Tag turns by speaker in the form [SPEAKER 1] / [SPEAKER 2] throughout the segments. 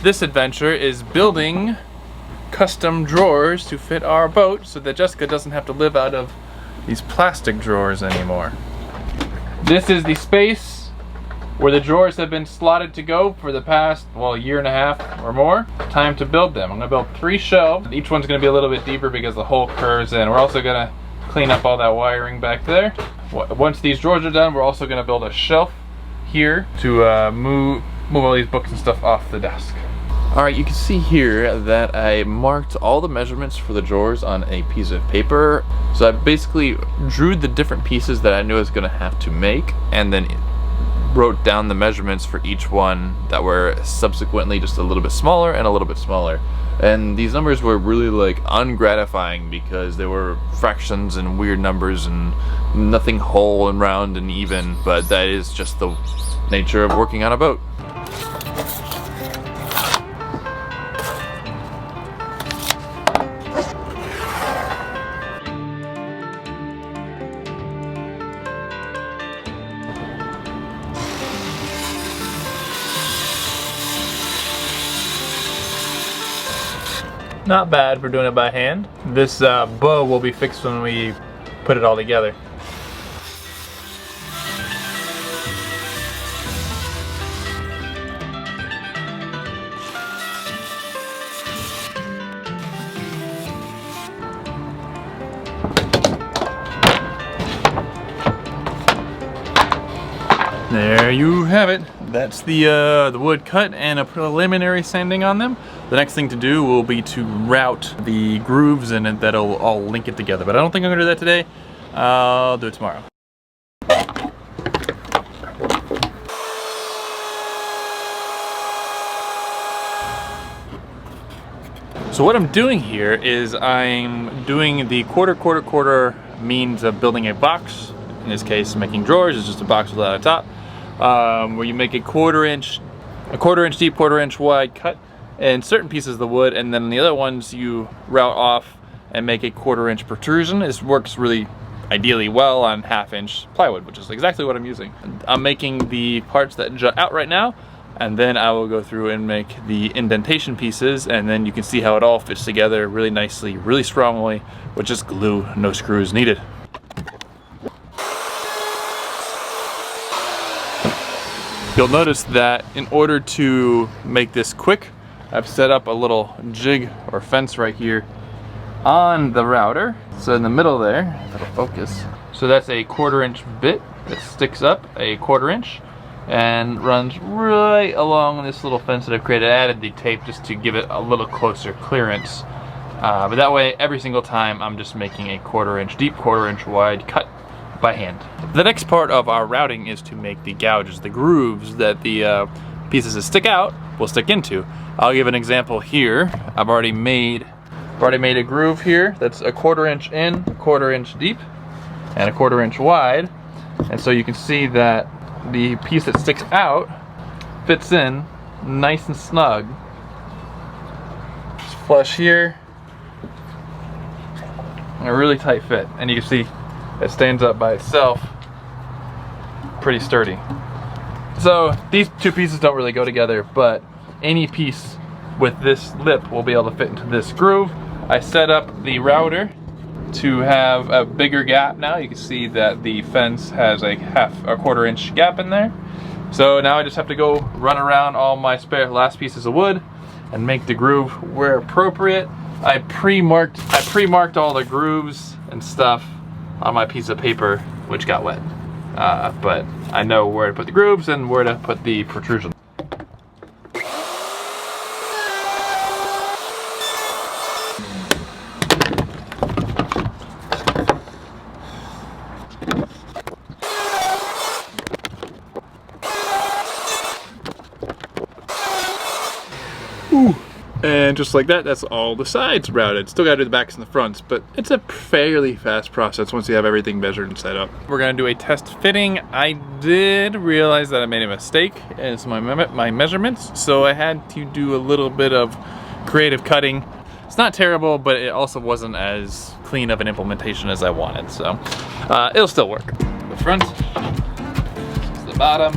[SPEAKER 1] This adventure is building custom drawers to fit our boat so that Jessica doesn't have to live out of these plastic drawers anymore. This is the space where the drawers have been slotted to go for the past, well, year and a half or more. Time to build them. I'm gonna build 3 shelves. Each one's gonna be a little bit deeper because the hole curves in. We're also gonna clean up all that wiring back there. Once these drawers are done, we're also gonna build a shelf here to move all these books and stuff off the desk. Alright, you can see here that I marked all the measurements for the drawers on a piece of paper. So I basically drew the different pieces that I knew I was gonna have to make, and then wrote down the measurements for each one that were subsequently just a little bit smaller and a little bit smaller. And these numbers were really like ungratifying because they were fractions and weird numbers and nothing whole and round and even, but that is just the nature of working on a boat. Not bad for doing it by hand. This bow will be fixed when we put it all together. There you have it. That's the wood cut and a preliminary sanding on them. The next thing to do will be to route the grooves and that'll all link it together. But I don't think I'm gonna do that today. I'll do it tomorrow. So what I'm doing here is I'm doing the quarter means of building a box. In this case, making drawers is just a box without a top. Where you make a quarter inch deep, quarter-inch wide cut in certain pieces of the wood, and then the other ones you route off and make a quarter-inch protrusion. This works really ideally well on half-inch plywood, which is exactly what I'm using. I'm making the parts that jut out right now, and then I will go through and make the indentation pieces, and then you can see how it all fits together really nicely, really strongly, with just glue, no screws needed. You'll notice that in order to make this quick, I've set up a little jig or fence right here on the router. So in the middle there, it'll focus. So that's a quarter-inch bit that sticks up a quarter-inch and runs right along this little fence that I've created. I added the tape just to give it a little closer clearance. But that way, every single time, I'm just making a quarter-inch deep, quarter-inch wide cut by hand. The next part of our routing is to make the gouges, the grooves that the pieces that stick out will stick into. I'll give an example here. I've already made a groove here that's a quarter-inch in, a quarter-inch deep, and a quarter-inch wide. And so you can see that the piece that sticks out fits in nice and snug. Just flush here, and a really tight fit. And you can see it stands up by itself, pretty sturdy. So these two pieces don't really go together, but any piece with this lip will be able to fit into this groove. I set up the router to have a bigger gap now. You can see that the fence has a quarter-inch gap in there. So now I just have to go run around all my spare last pieces of wood and make the groove where appropriate. I pre-marked all the grooves and stuff on my piece of paper, which got wet. But I know where to put the grooves and where to put the protrusion. Ooh. And just like that, that's all the sides routed. Still gotta do the backs and the fronts, but it's a fairly fast process once you have everything measured and set up. We're gonna do a test fitting. I did realize that I made a mistake as my measurements, so I had to do a little bit of creative cutting. It's not terrible, but it also wasn't as clean of an implementation as I wanted, so it'll still work. The front, this is the bottom.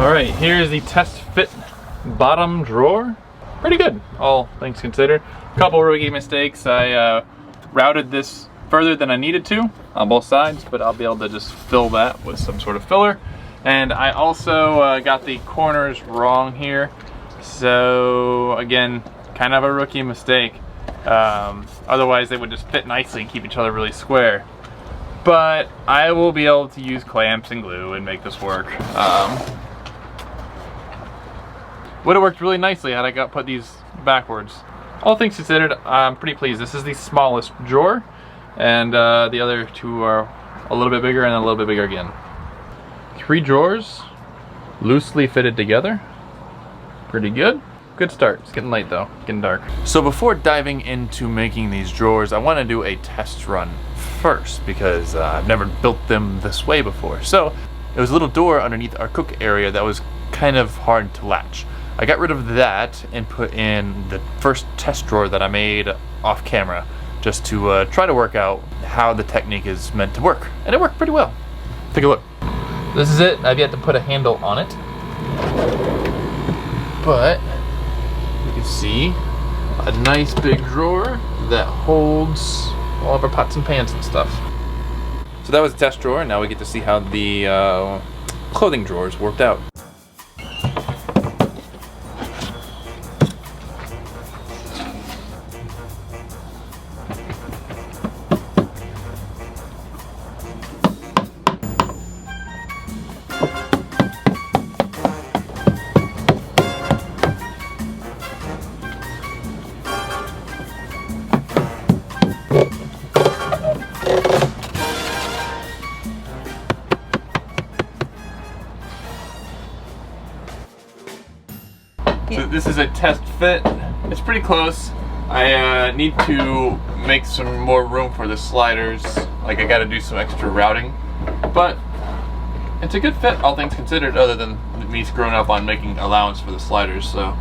[SPEAKER 1] Alright, here's the test fit bottom drawer. Pretty good, all things considered. A couple rookie mistakes. I routed this further than I needed to on both sides, but I'll be able to just fill that with some sort of filler. And I also got the corners wrong here. So again, kind of a rookie mistake. Otherwise they would just fit nicely and keep each other really square. But I will be able to use clamps and glue and make this work. Would have worked really nicely had I put these backwards. All things considered, I'm pretty pleased. This is the smallest drawer, and the other two are a little bit bigger and a little bit bigger again. 3 drawers, loosely fitted together. Pretty good. Good start. It's getting late though, getting dark. So before diving into making these drawers, I want to do a test run first because I've never built them this way before. So there was a little door underneath our cook area that was kind of hard to latch. I got rid of that and put in the first test drawer that I made off camera just to try to work out how the technique is meant to work. And it worked pretty well. Take a look. This is it. I've yet to put a handle on it. But you can see a nice big drawer that holds all of our pots and pans and stuff. So that was the test drawer, and now we get to see how the clothing drawers worked out. So this is a test fit. It's pretty close. I need to make some more room for the sliders. Like I gotta do some extra routing. But it's a good fit, all things considered, other than me screwing up on making allowance for the sliders. So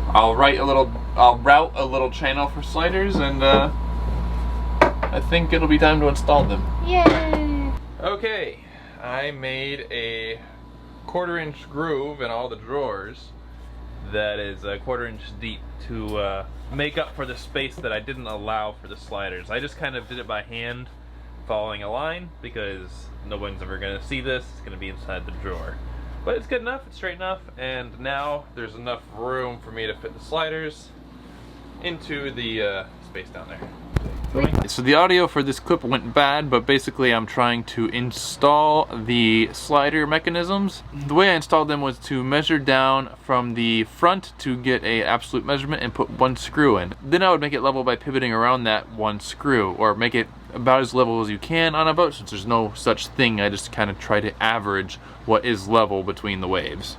[SPEAKER 1] I'll route a little channel for sliders, and I think it'll be time to install them.
[SPEAKER 2] Yay!
[SPEAKER 1] Okay, I made a 1/4 inch groove in all the drawers that is a 1/4 inch deep to make up for the space that I didn't allow for the sliders. I just kind of did it by hand, following a line, because no one's ever going to see this. It's going to be inside the drawer. But it's good enough, it's straight enough, and now there's enough room for me to fit the sliders into the space down there. So the audio for this clip went bad, but basically I'm trying to install the slider mechanisms. The way I installed them was to measure down from the front to get an absolute measurement and put 1 screw in. Then I would make it level by pivoting around that 1 screw, or make it about as level as you can on a boat, since there's no such thing. I just kind of try to average what is level between the waves.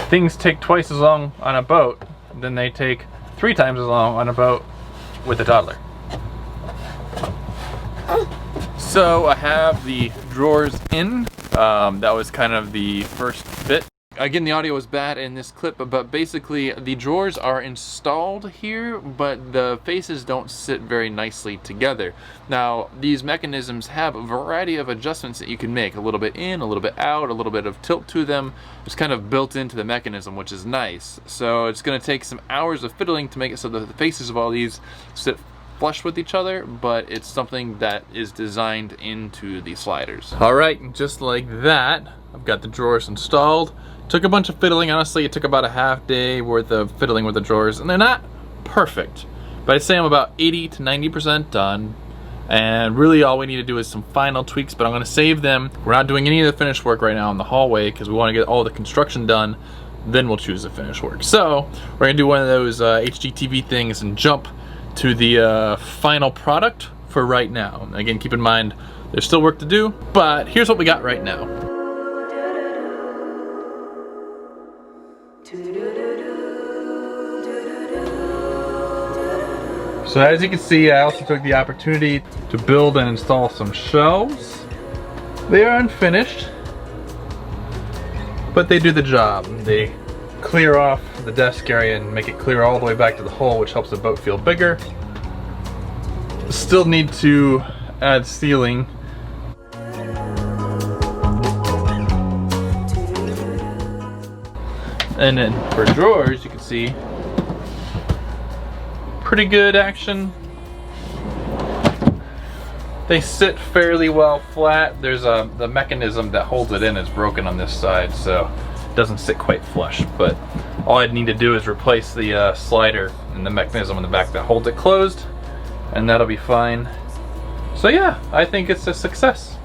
[SPEAKER 1] Things take twice as long on a boat than they take 3 times as long on a boat with a toddler. So I have the drawers in. That was kind of the first bit. Again, the audio was bad in this clip, but basically the drawers are installed here, but the faces don't sit very nicely together. Now, these mechanisms have a variety of adjustments that you can make. A little bit in, a little bit out, a little bit of tilt to them. It's kind of built into the mechanism, which is nice. So it's going to take some hours of fiddling to make it so that the faces of all these sit flush with each other, but it's something that is designed into the sliders. Alright, just like that, I've got the drawers installed. Took a bunch of fiddling, honestly. It took about a half day worth of fiddling with the drawers, and they're not perfect, but I'd say I'm about 80 to 90% done, and really all we need to do is some final tweaks, but I'm going to save them. We're not doing any of the finished work right now in the hallway because we want to get all the construction done, then we'll choose the finished work. So we're going to do one of those HGTV things and jump to the final product for right now. Again, keep in mind there's still work to do, but here's what we got right now. So as you can see, I also took the opportunity to build and install some shelves. They are unfinished, but they do the job. They clear off the desk area and make it clear all the way back to the hull, which helps the boat feel bigger. Still need to add ceiling. And then for drawers, you can see pretty good action. They sit fairly well flat. There's the mechanism that holds it in is broken on this side, so it doesn't sit quite flush. But all I'd need to do is replace the slider and the mechanism in the back that holds it closed, and that'll be fine. So yeah, I think it's a success.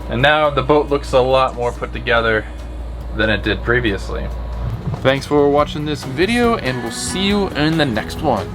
[SPEAKER 1] And now the boat looks a lot more put together than it did previously. Thanks for watching this video, and we'll see you in the next one.